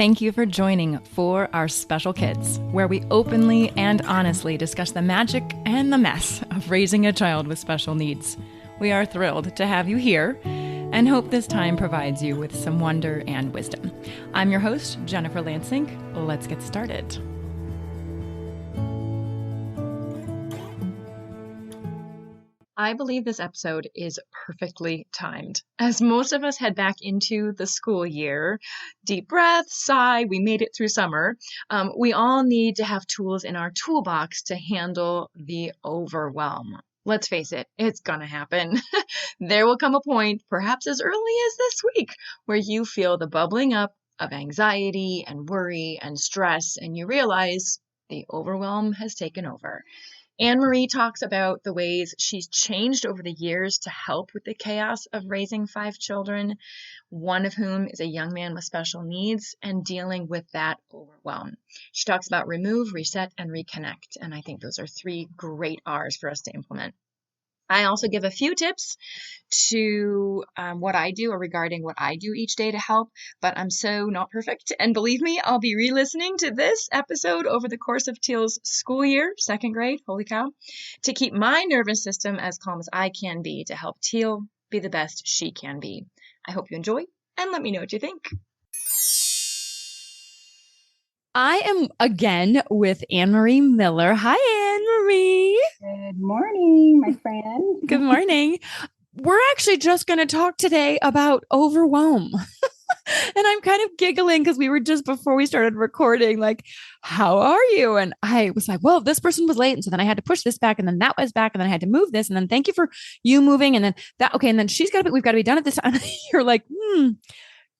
Thank you for joining For Our Special Kids, where we openly and honestly discuss the magic and the mess of raising a child with special needs. We are thrilled to have you here and hope this time provides you with some wonder and wisdom. I'm your host, Jennifer Lansing. Let's get started. I believe this episode is perfectly timed. As most of us head back into the school year, deep breath, sigh, we made it through summer. We all need to have tools in our toolbox to handle the overwhelm. Let's face it, it's gonna happen. There will come a point, perhaps as early as this week, where you feel the bubbling up of anxiety and worry and stress, and you realize the overwhelm has taken over. Annemarie talks about the ways she's changed over the years to help with the chaos of raising 5 children, one of whom is a young man with special needs, and dealing with that overwhelm. She talks about remove, reset, and reconnect, and I think those are 3 great R's for us to implement. I also give a few tips to what I do or regarding what I do each day to help, but I'm so not perfect. And believe me, I'll be re-listening to this episode over the course of Teal's school year, 2nd grade, holy cow, to keep my nervous system as calm as I can be to help Teal be the best she can be. I hope you enjoy and let me know what you think. I am again with Annemarie Miller. Hi, Annemarie. Good morning, my friend. Good morning. We're actually just going to talk today about overwhelm. And I'm kind of giggling because we were just before we started recording, like, how are you? And I was like, well, this person was late. And so then I had to push this back and then that was back. And then I had to move this. And then thank you for you moving. And then that, okay. And then we've got to be done at this time. You're like,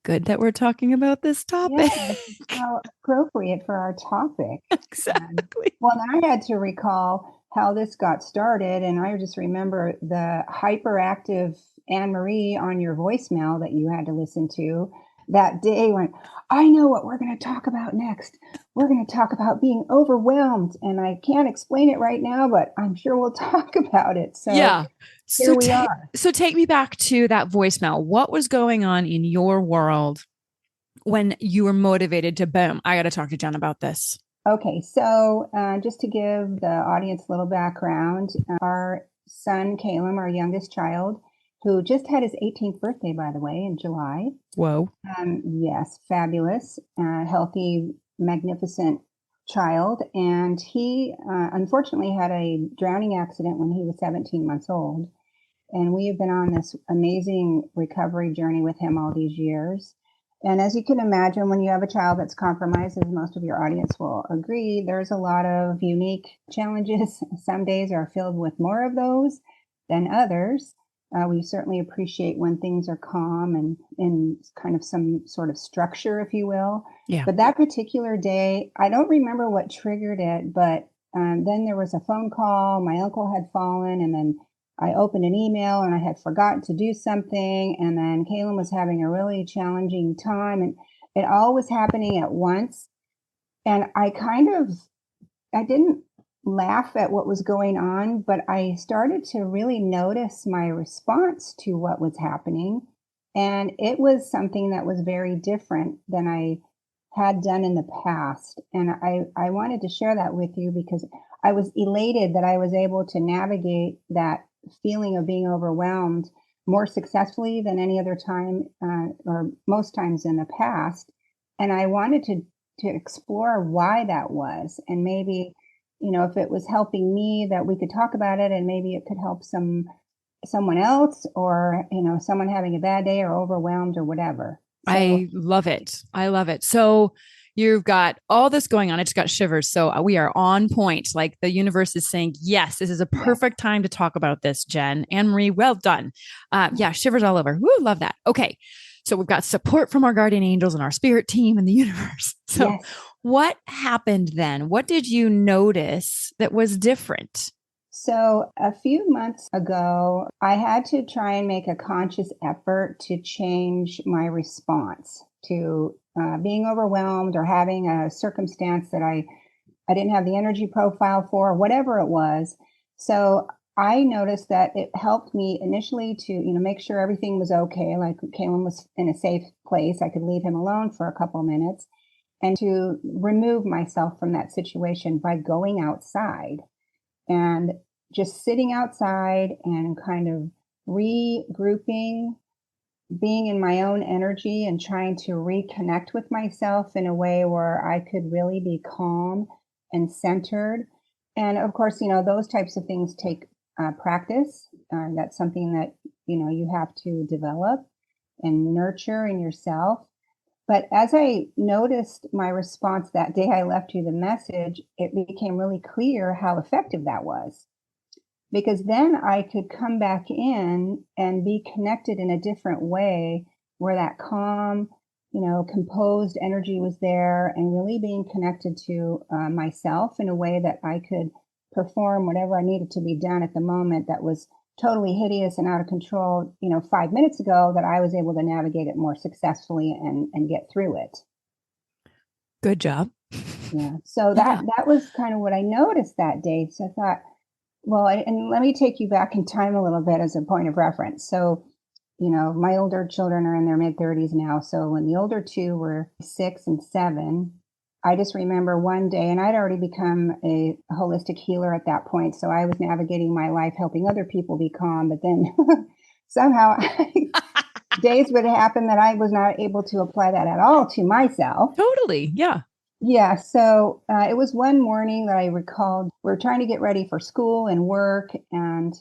good that we're talking about this topic. Yeah, how appropriate for our topic. Exactly. Well, I had to recall how this got started. And I just remember the hyperactive Annemarie on your voicemail that you had to listen to that day when I know what we're going to talk about next. We're going to talk about being overwhelmed. And I can't explain it right now, but I'm sure we'll talk about it. So yeah. Here we are. So take me back to that voicemail. What was going on in your world when you were motivated to boom? I got to talk to Jen about this. Okay, so just to give the audience a little background, our son, Caleb, our youngest child, who just had his 18th birthday, by the way, in July. Whoa. Yes, fabulous, healthy, magnificent child. And he unfortunately had a drowning accident when he was 17 months old. And we have been on this amazing recovery journey with him all these years. And as you can imagine, when you have a child that's compromised, as most of your audience will agree, there's a lot of unique challenges. Some days are filled with more of those than others. We certainly appreciate when things are calm and in kind of some sort of structure, if you will. Yeah. But that particular day, I don't remember what triggered it, but then there was a phone call. My uncle had fallen, and then I opened an email and I had forgotten to do something. And then Caleb was having a really challenging time, and it all was happening at once. And I didn't laugh at what was going on, but I started to really notice my response to what was happening. And it was something that was very different than I had done in the past. And I wanted to share that with you because I was elated that I was able to navigate that feeling of being overwhelmed more successfully than any other time or most times in the past. And I wanted to explore why that was, and maybe, if it was helping me, that we could talk about it, and maybe it could help someone else, or someone having a bad day or overwhelmed or whatever. So, I love it. So you've got all this going on. I just got shivers. So we are on point. Like the universe is saying, yes, this is a perfect time to talk about this, Jen. Annemarie, well done. Shivers all over. Woo, love that. Okay. So we've got support from our guardian angels and our spirit team in the universe. So What happened then? What did you notice that was different? So a few months ago, I had to try and make a conscious effort to change my response to being overwhelmed or having a circumstance that I didn't have the energy profile for, whatever it was. So I noticed that it helped me initially to, make sure everything was okay. Like Caleb was in a safe place. I could leave him alone for a couple of minutes. and to remove myself from that situation by going outside and just sitting outside and kind of regrouping, being in my own energy and trying to reconnect with myself in a way where I could really be calm and centered. And of course, those types of things take practice. That's something that, you have to develop and nurture in yourself. But as I noticed my response that day I left you the message, it became really clear how effective that was. Because then I could come back in and be connected in a different way where that calm, composed energy was there and really being connected to myself in a way that I could perform whatever I needed to be done at the moment that was totally hideous and out of control, 5 minutes ago, that I was able to navigate it more successfully and get through it. Good job. Yeah. So that was kind of what I noticed that day. So I thought, well, and let me take you back in time a little bit as a point of reference. So, my older children are in their mid-30s now. So when the older two were 6 and 7, I just remember one day, and I'd already become a holistic healer at that point. So I was navigating my life, helping other people be calm. But then somehow days would happen that I was not able to apply that at all to myself. Totally. Yeah. Yeah. So it was one morning that I recalled we're trying to get ready for school and work, and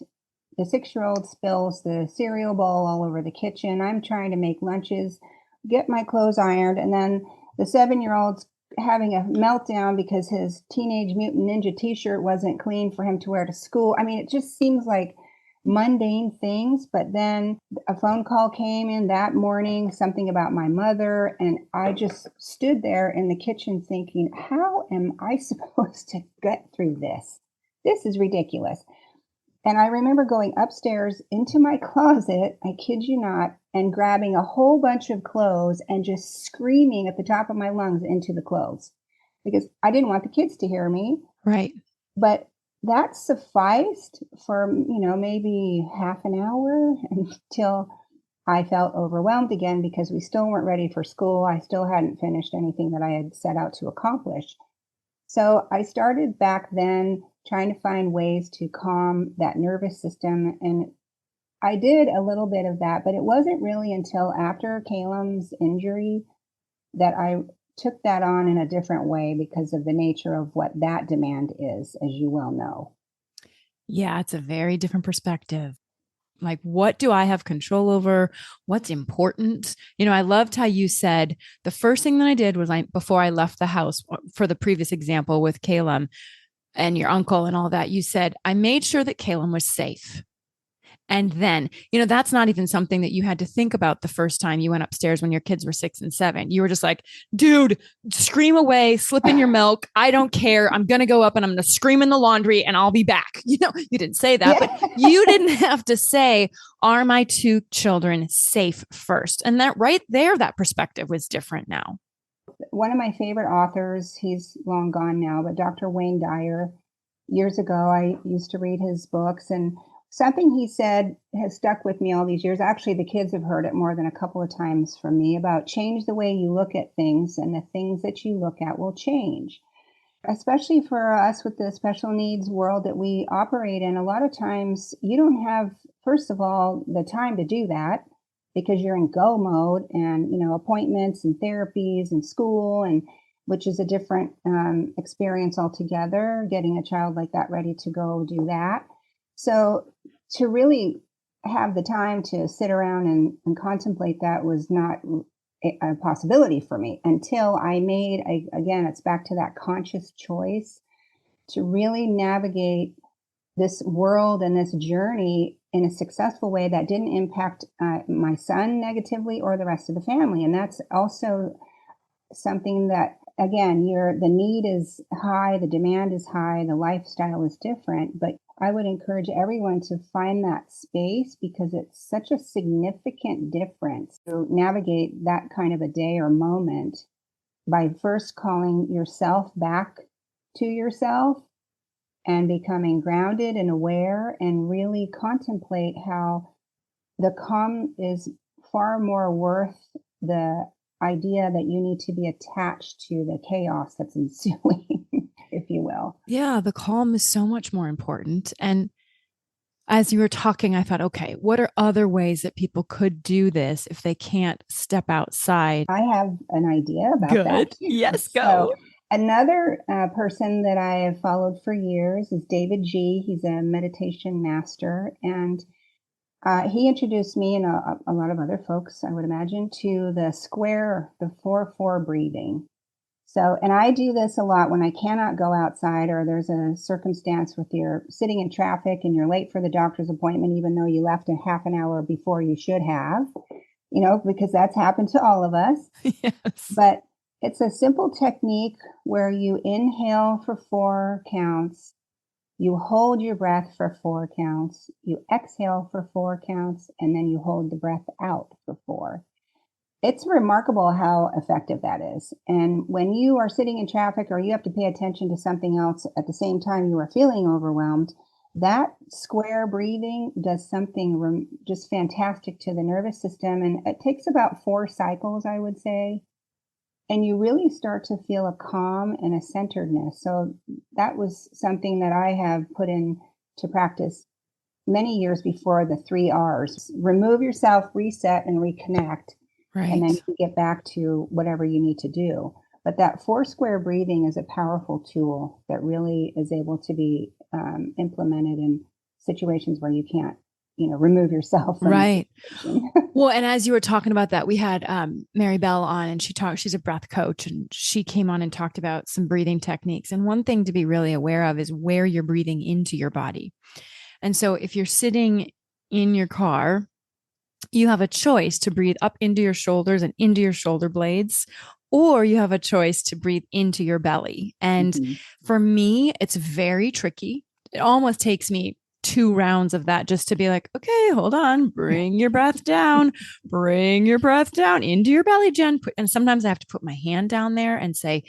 the 6-year-old spills the cereal bowl all over the kitchen. I'm trying to make lunches, get my clothes ironed, and then the 7-year-old's having a meltdown because his Teenage Mutant Ninja t-shirt wasn't clean for him to wear to school. I mean, it just seems like mundane things, but then a phone call came in that morning, something about my mother, and I just stood there in the kitchen thinking, how am I supposed to get through this? This is ridiculous. And I remember going upstairs into my closet, I kid you not, and grabbing a whole bunch of clothes and just screaming at the top of my lungs into the clothes because I didn't want the kids to hear me. Right. But that sufficed for, maybe half an hour until I felt overwhelmed again because we still weren't ready for school. I still hadn't finished anything that I had set out to accomplish. So I started back then trying to find ways to calm that nervous system. And I did a little bit of that, but it wasn't really until after Caleb's injury that I took that on in a different way because of the nature of what that demand is, as you well know. Yeah, it's a very different perspective. Like, what do I have control over? What's important? I loved how you said the first thing that I did was before I left the house for the previous example with Caleb and your uncle and all that, you said, I made sure that Caleb was safe. And then, that's not even something that you had to think about the first time you went upstairs when your kids were 6 and 7. You were just like, dude, scream away, slip in your milk. I don't care. I'm going to go up and I'm going to scream in the laundry and I'll be back. You didn't say that, but you didn't have to say, are my 2 children safe first? And that right there, that perspective was different now. One of my favorite authors, he's long gone now, but Dr. Wayne Dyer, years ago, I used to read his books, and something he said has stuck with me all these years. Actually, the kids have heard it more than a couple of times from me about change the way you look at things, and the things that you look at will change. Especially for us with the special needs world that we operate in, a lot of times you don't have, first of all, the time to do that because you're in go mode and, appointments and therapies and school, and which is a different experience altogether, getting a child like that ready to go do that. So to really have the time to sit around and contemplate that was not a possibility for me until I made, again, it's back to that conscious choice to really navigate this world and this journey in a successful way that didn't impact my son negatively or the rest of the family. And that's also something that, again, the need is high, the demand is high, the lifestyle is different, but I would encourage everyone to find that space because it's such a significant difference to navigate that kind of a day or moment by first calling yourself back to yourself and becoming grounded and aware and really contemplate how the calm is far more worth the idea that you need to be attached to the chaos that's ensuing, if you will. Yeah, the calm is so much more important. And as you were talking, I thought, okay, what are other ways that people could do this if they can't step outside? I have an idea about Good. that too. Yes, So, go. another person that I have followed for years is David G. He's a meditation master, and he introduced me and a lot of other folks, I would imagine, to the square, the 4-4 breathing. So, and I do this a lot when I cannot go outside or there's a circumstance with you're sitting in traffic and you're late for the doctor's appointment, even though you left a half an hour before you should have, because that's happened to all of us. Yes. But it's a simple technique where you inhale for 4 counts, you hold your breath for 4 counts, you exhale for 4 counts, and then you hold the breath out for 4. It's remarkable how effective that is. And when you are sitting in traffic or you have to pay attention to something else at the same time you are feeling overwhelmed, that square breathing does something just fantastic to the nervous system. And it takes about 4 cycles, I would say. And you really start to feel a calm and a centeredness. So that was something that I have put into practice many years before the 3 R's. Remove yourself, reset, and reconnect. And then Right. you get back to whatever you need to do. But that 4 square breathing is a powerful tool that really is able to be implemented in situations where you can't, remove yourself from the Right. situation. Well, and as you were talking about that, we had Mary Bell on, and she's a breath coach, and she came on and talked about some breathing techniques. And one thing to be really aware of is where you're breathing into your body. And so if you're sitting in your car, you have a choice to breathe up into your shoulders and into your shoulder blades, or you have a choice to breathe into your belly. And Mhm. for me, it's very tricky. It almost takes me 2 rounds of that just to be like, okay, hold on, bring your breath down into your belly, Jen. And sometimes I have to put my hand down there and say,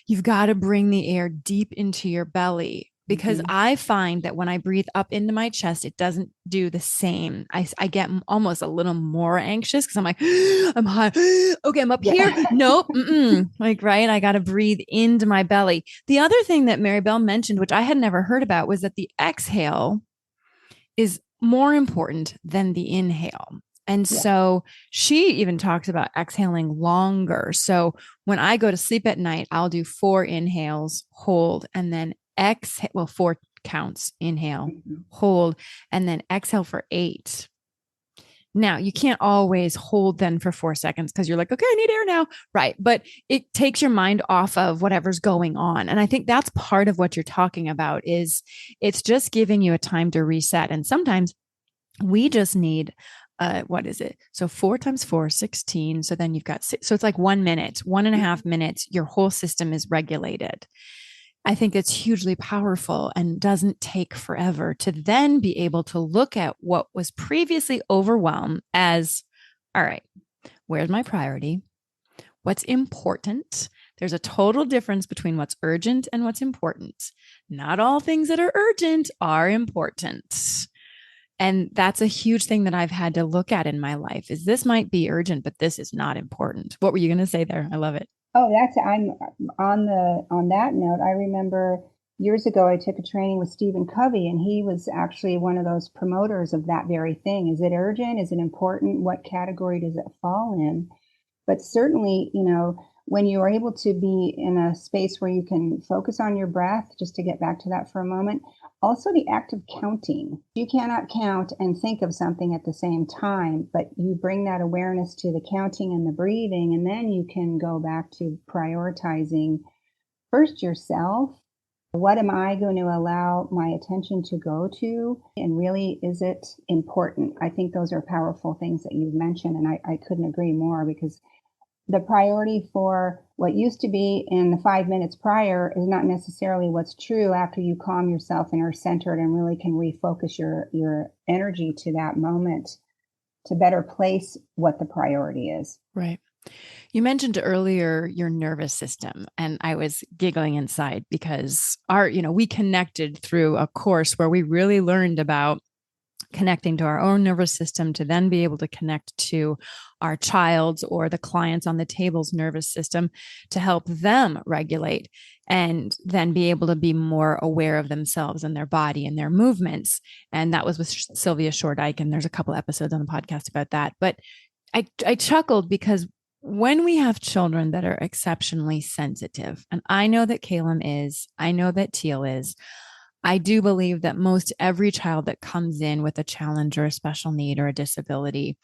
you've got to bring the air deep into your belly. Because Mhm. I find that when I breathe up into my chest, it doesn't do the same. I get almost a little more anxious because I'm like, I'm high. Okay, I'm up here. Yeah. Nope. Like, right. I got to breathe into my belly. The other thing that Mary Bell mentioned, which I had never heard about, was that the exhale is more important than the inhale. And Yeah. so she even talks about exhaling longer. So when I go to sleep at night, I'll do 4 inhales, hold, and then exhale. Well, 4 counts, inhale, Mhm. hold, and then exhale for 8. Now, you can't always hold then for 4 seconds because you're like, okay, I need air now. Right. But it takes your mind off of whatever's going on. And I think that's part of what you're talking about is it's just giving you a time to reset. And sometimes we just need what is it? So 4 times 4, 16. So then you've got so it's like 1 minute, 1.5 minutes, your whole system is regulated. I think it's hugely powerful and doesn't take forever to then be able to look at what was previously overwhelm as, all right, where's my priority? What's important? There's a total difference between what's urgent and what's important. Not all things that are urgent are important. And that's a huge thing that I've had to look at in my life is this might be urgent, but this is not important. What were you going to say there? I love it. Oh, I'm on that note. I remember years ago I took a training with Stephen Covey, and he was actually one of those promoters of that very thing. Is it urgent? Is it important? What category does it fall in? But certainly, when you're able to be in a space where you can focus on your breath, just to get back to that for a moment, also the act of counting. You cannot count and think of something at the same time, but you bring that awareness to the counting and the breathing, and then you can go back to prioritizing first yourself. What am I going to allow my attention to go to? And really, is it important? I think those are powerful things that you've mentioned, and I couldn't agree more because the priority for what used to be in the 5 minutes prior is not necessarily what's true after you calm yourself and are centered and really can refocus your energy to that moment to better place what the priority is. Right. You mentioned earlier your nervous system, and I was giggling inside because we connected through a course where we really learned about connecting to our own nervous system to then be able to connect to our child's or the clients on the table's nervous system to help them regulate and then be able to be more aware of themselves and their body and their movements. And that was with Sylvia Shordyke. And there's a couple episodes on the podcast about that. But I chuckled because when we have children that are exceptionally sensitive, and I know that Caleb is, I know that Teal is, I do believe that most every child that comes in with a challenge or a special need or a disability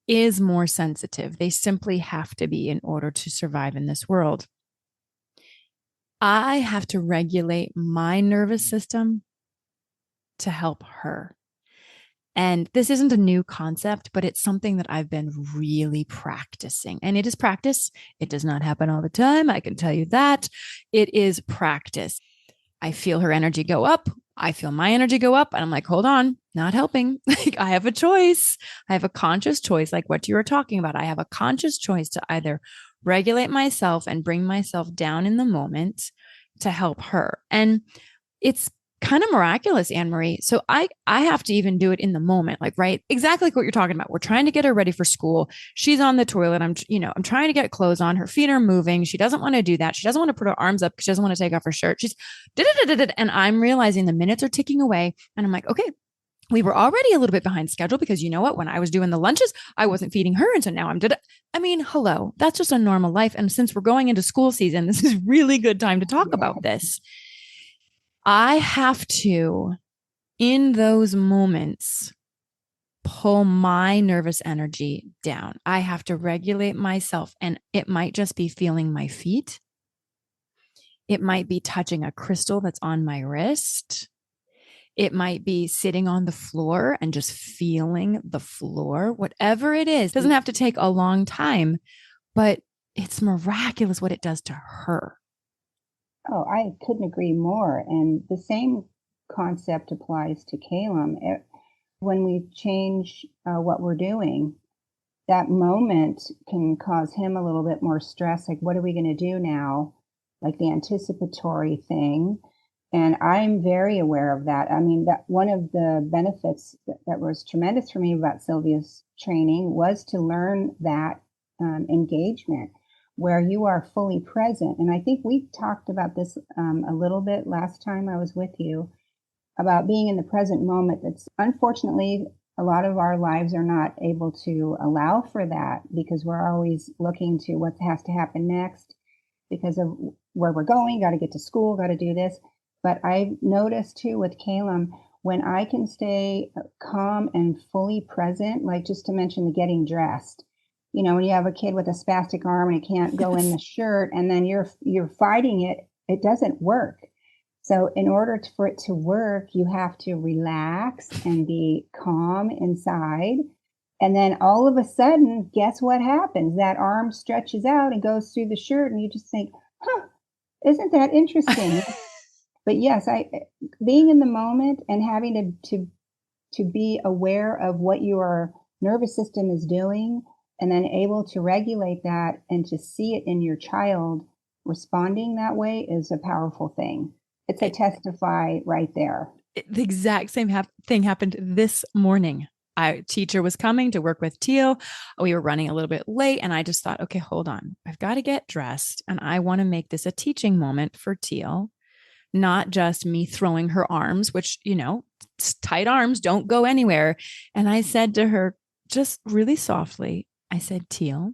is more sensitive. They simply have to be in order to survive in this world. I have to regulate my nervous system to help her. And this isn't a new concept, but it's something that I've been really practicing. And it is practice. It does not happen all the time. I can tell you that. It is practice. I feel her energy go up. I feel my energy go up. And I'm like, hold on, not helping. Like, I have a choice. I have a conscious choice, like what you were talking about. I have a conscious choice to either regulate myself and bring myself down in the moment to help her. And it's kind of miraculous, Annemarie. So I have to even do it in the moment, like, right? Exactly like what you're talking about. We're trying to get her ready for school. She's on the toilet. I'm trying to get clothes on. Her feet are moving. She doesn't want to do that. She doesn't want to put her arms up because she doesn't want to take off her shirt. She's and I'm realizing the minutes are ticking away. And I'm like, okay, we were already a little bit behind schedule because you know what? When I was doing the lunches, I wasn't feeding her. And so now hello, that's just a normal life. And since we're going into school season, this is really good time to talk about this. I have to, in those moments, pull my nervous energy down. I have to regulate myself. And it might just be feeling my feet. It might be touching a crystal that's on my wrist. It might be sitting on the floor and just feeling the floor. Whatever it is, it doesn't have to take a long time, but it's miraculous what it does to her. Oh, I couldn't agree more. And the same concept applies to Caleb. When we change what we're doing, that moment can cause him a little bit more stress. Like, what are we going to do now? Like the anticipatory thing. And I'm very aware of that. I mean, that one of the benefits that was tremendous for me about Sylvia's training was to learn that engagement where you are fully present. And I think we talked about this a little bit last time I was with you about being in the present moment. That's unfortunately, a lot of our lives are not able to allow for that because we're always looking to what has to happen next because of where we're going, got to get to school, got to do this. But I've noticed too with Caleb, when I can stay calm and fully present, like just to mention the getting dressed, you know, when you have a kid with a spastic arm and it can't go in the shirt and then you're fighting it, it doesn't work. So in order for it to work, you have to relax and be calm inside. And then all of a sudden, guess what happens? That arm stretches out and goes through the shirt and you just think, isn't that interesting? But yes, being in the moment and having to be aware of what your nervous system is doing and then able to regulate that and to see it in your child responding that way is a powerful thing. It's a testify right there. The exact same thing happened this morning. Our teacher was coming to work with Teal. We were running a little bit late and I just thought, okay, hold on. I've got to get dressed and I want to make this a teaching moment for Teal, not just me throwing her arms, which, you know, tight arms don't go anywhere. And I said to her just really softly, I said, Teal,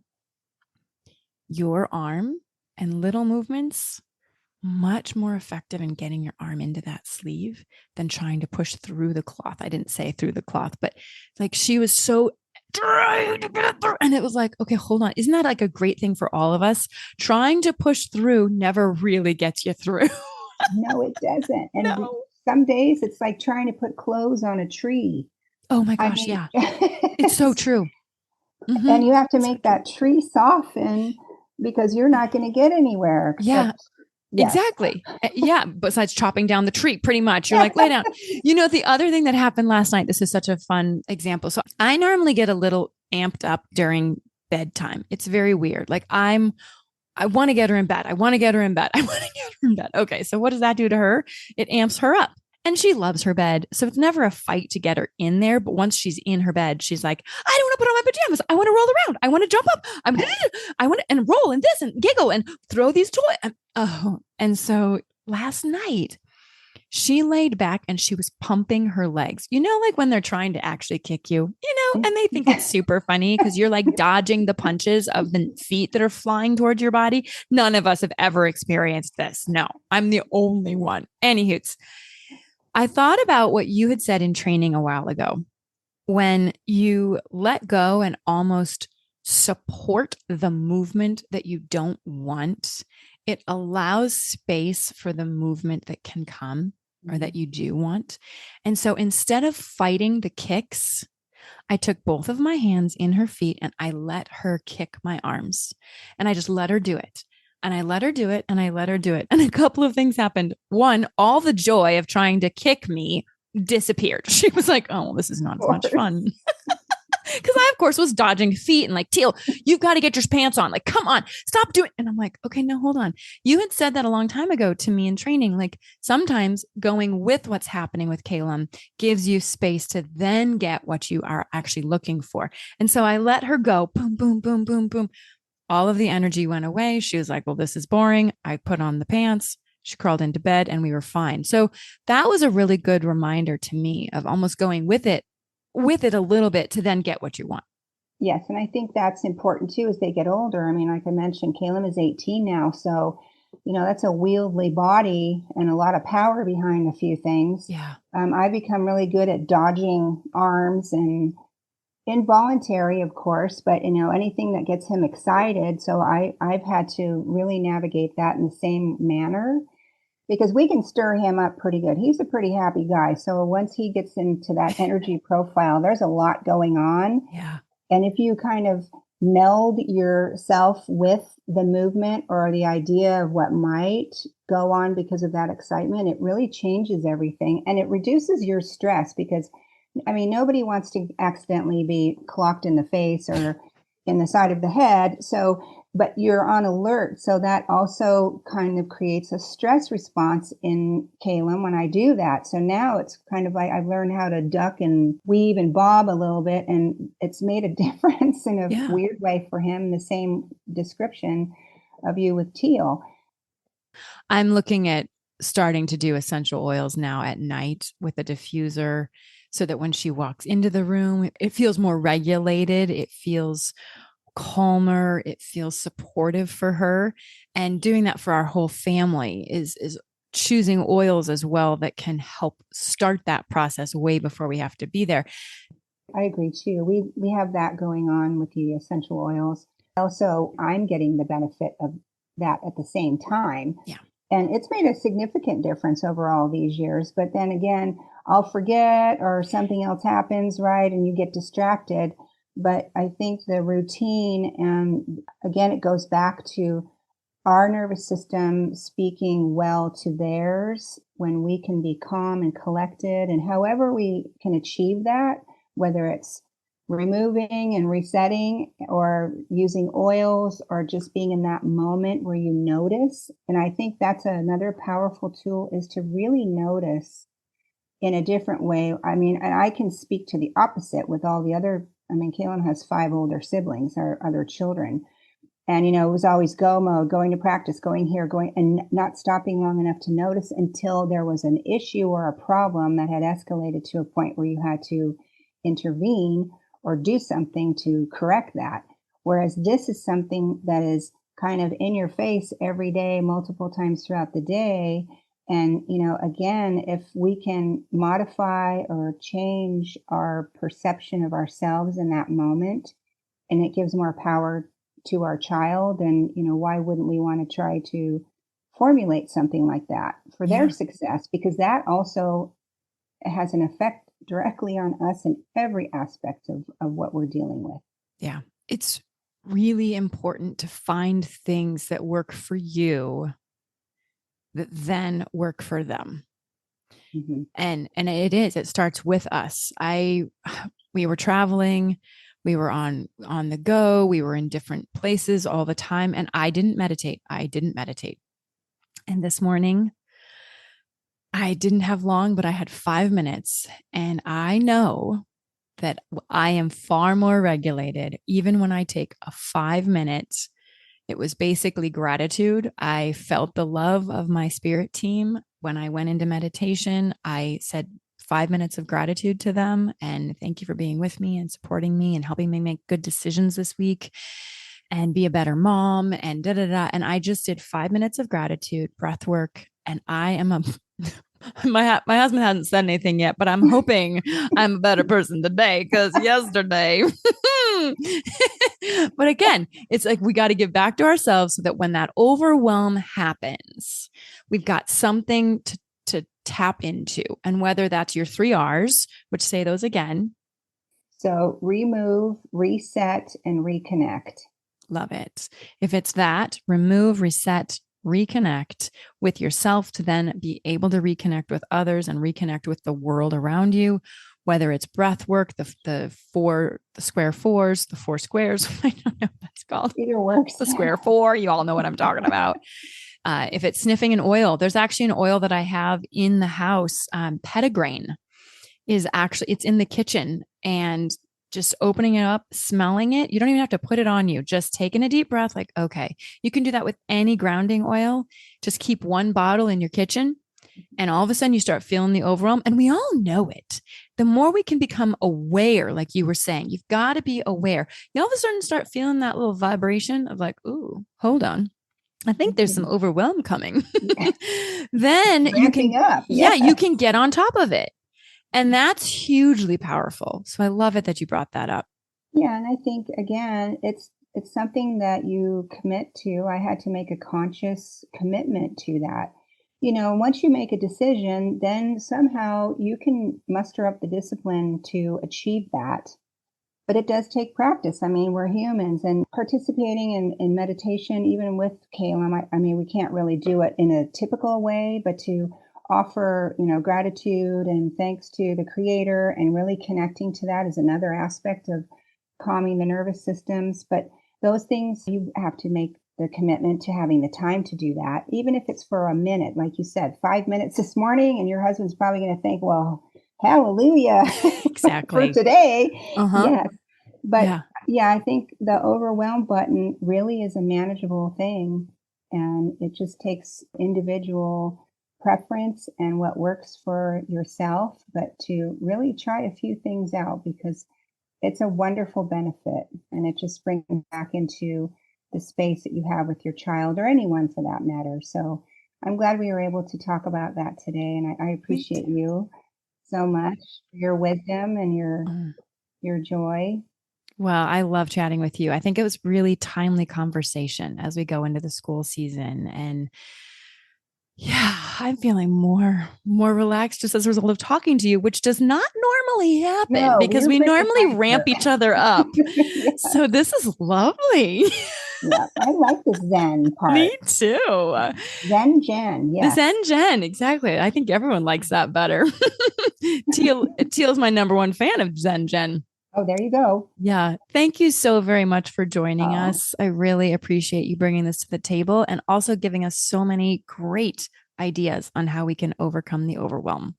your arm and little movements much more effective in getting your arm into that sleeve than trying to push through the cloth. I didn't say through the cloth, but like she was so trying to get through. And it was like, okay, hold on. Isn't that like a great thing for all of us? Trying to push through never really gets you through. No, it doesn't. And No. some days it's like trying to put clothes on a tree. Oh my gosh, yeah. It's so true. Mm-hmm. And you have to make that tree soften because you're not going to get anywhere. Yeah. Yes. Exactly. Yeah. Besides chopping down the tree, pretty much. You're like, lay down. You know, the other thing that happened last night, this is such a fun example. So I normally get a little amped up during bedtime. It's very weird. Like I want to get her in bed. I want to get her in bed. I want to get her in bed. Okay. So what does that do to her? It amps her up. And she loves her bed. So it's never a fight to get her in there. But once she's in her bed, she's like, I don't want to put on my pajamas. I want to roll around. I want to jump up. I want to and roll and this and giggle and throw these toys. And so last night, she laid back and she was pumping her legs. Like when they're trying to actually kick you, and they think it's super funny because you're like dodging the punches of the feet that are flying towards your body. None of us have ever experienced this. No, I'm the only one. Anywho, I thought about what you had said in training a while ago when you let go and almost support the movement that you don't want. It allows space for the movement that can come or that you do want. And so instead of fighting the kicks, I took both of my hands in her feet and I let her kick my arms. And I just let her do it. And I let her do it and I let her do it. And a couple of things happened. One, all the joy of trying to kick me disappeared. She was like, oh, well, this is not as much fun. Because I, of course, was dodging feet and like, Teal, you've got to get your pants on. Like, come on, stop doing. And I'm like, okay, no, hold on. You had said that a long time ago to me in training. Like sometimes going with what's happening with Calum gives you space to then get what you are actually looking for. And so I let her go. Boom, boom, boom, boom, boom. All of the energy went away. She was like, well, this is boring. I put on the pants. She crawled into bed and we were fine. So that was a really good reminder to me of almost going with it a little bit to then get what you want. Yes. And I think that's important too as they get older. I mean, like I mentioned, Caleb is 18 now. So, that's a wieldy body and a lot of power behind a few things. Yeah. I've become really good at dodging arms and involuntary, of course, but anything that gets him excited. So I've had to really navigate that in the same manner. Because we can stir him up pretty good. He's a pretty happy guy. So once he gets into that energy profile, there's a lot going on. Yeah. And if you kind of meld yourself with the movement or the idea of what might go on because of that excitement, it really changes everything. And it reduces your stress because, nobody wants to accidentally be clocked in the face or in the side of the head. So but you're on alert. So that also kind of creates a stress response in Caleb when I do that. So now it's kind of like I've learned how to duck and weave and bob a little bit. And it's made a difference in a weird way for him. The same description of you with Teal. I'm looking at starting to do essential oils now at night with a diffuser so that when she walks into the room, it feels more regulated. It feels calmer. It feels supportive for her. And doing that for our whole family is choosing oils as well that can help start that process way before we have to be there. I agree too. We have that going on with the essential oils. Also, I'm getting the benefit of that at the same time. Yeah. And it's made a significant difference over all these years. But then again, I'll forget or something else happens, right? And you get distracted. But I think the routine, and again, it goes back to our nervous system speaking well to theirs when we can be calm and collected. And however we can achieve that, whether it's removing and resetting or using oils or just being in that moment where you notice. And I think that's another powerful tool is to really notice in a different way. And I can speak to the opposite with all the other. Kaylin has 5 older siblings or other children. And, it was always go mode, going to practice, going here, going, and not stopping long enough to notice until there was an issue or a problem that had escalated to a point where you had to intervene or do something to correct that. Whereas this is something that is kind of in your face every day, multiple times throughout the day. And, again, if we can modify or change our perception of ourselves in that moment, and it gives more power to our child, and, why wouldn't we want to try to formulate something like that for their success? Because that also has an effect directly on us in every aspect of what we're dealing with. Yeah. It's really important to find things that work for you that then work for them. Mm-hmm. And it starts with us. We were traveling, we were on the go, we were in different places all the time. And I didn't meditate. And this morning I didn't have long, but I had 5 minutes. And I know that I am far more regulated, even when I take a 5 minutes. It was basically gratitude. I felt the love of my spirit team. When I went into meditation, I said 5 minutes of gratitude to them. And thank you for being with me and supporting me and helping me make good decisions this week and be a better mom and da da da. And I just did 5 minutes of gratitude, breath work. And I am a my husband hasn't said anything yet, but I'm hoping I'm a better person today because yesterday. But again, it's like we got to give back to ourselves so that when that overwhelm happens, we've got something to tap into. And whether that's your 3 R's, which say those again. So remove, reset, and reconnect. Love it. If it's that, remove, reset, reconnect with yourself to then be able to reconnect with others and reconnect with the world around you, whether it's breath work, the square fours, the 4 squares. I don't know what that's called. Either works. The square 4. You all know what I'm talking about. If it's sniffing an oil, there's actually an oil that I have in the house. Pettigrain is actually, it's in the kitchen, and just opening it up, smelling it. You don't even have to put it on you. Just taking a deep breath. Like, okay, you can do that with any grounding oil. Just keep 1 bottle in your kitchen. And all of a sudden you start feeling the overwhelm, and we all know it. The more we can become aware, like you were saying, you've got to be aware. You all of a sudden start feeling that little vibration of like, ooh, hold on. I think there's some overwhelm coming. Then you can, you can get on top of it. And that's hugely powerful. So I love it that you brought that up. Yeah. And I think, again, it's something that you commit to. I had to make a conscious commitment to that. Once you make a decision, then somehow you can muster up the discipline to achieve that. But it does take practice. I mean, we're humans, and participating in meditation, even with KLM, I mean, we can't really do it in a typical way, but to offer, gratitude and thanks to the creator and really connecting to that is another aspect of calming the nervous systems. But those things, you have to make the commitment to having the time to do that, even if it's for a minute, like you said, 5 minutes this morning, and your husband's probably going to think, well, hallelujah, exactly for today. Yes. But yeah, I think the overwhelm button really is a manageable thing, and it just takes individual preference and what works for yourself, but to really try a few things out, because it's a wonderful benefit, and it just brings back into the space that you have with your child, or anyone for that matter. So I'm glad we were able to talk about that today, and I appreciate you so much for your wisdom and your joy. Well, I love chatting with you. I think it was really timely conversation as we go into the school season. And yeah, I'm feeling more relaxed just as a result of talking to you, which does not normally happen because we normally ramp each other up. So this is lovely. Yeah, I like the Zen part. Me too. Zen Jen. Yeah. The Zen Jen. Exactly. I think everyone likes that better. Teal's my number 1 fan of Zen Jen. Oh, there you go. Yeah. Thank you so very much for joining us. I really appreciate you bringing this to the table and also giving us so many great ideas on how we can overcome the overwhelm.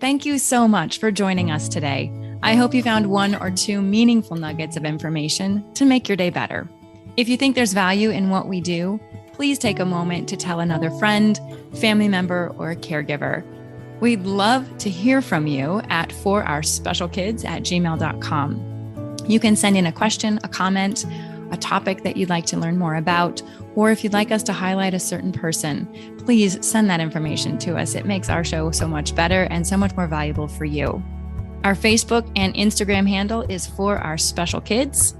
Thank you so much for joining us today. I hope you found 1 or 2 meaningful nuggets of information to make your day better. If you think there's value in what we do, please take a moment to tell another friend, family member, or a caregiver. We'd love to hear from you at forourspecialkids@gmail.com. You can send in a question, a comment, a topic that you'd like to learn more about, or if you'd like us to highlight a certain person, please send that information to us. It makes our show so much better and so much more valuable for you. Our Facebook and Instagram handle is For Our Special Kids.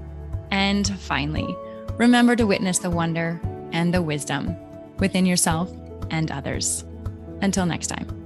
And finally, remember to witness the wonder and the wisdom within yourself and others. Until next time.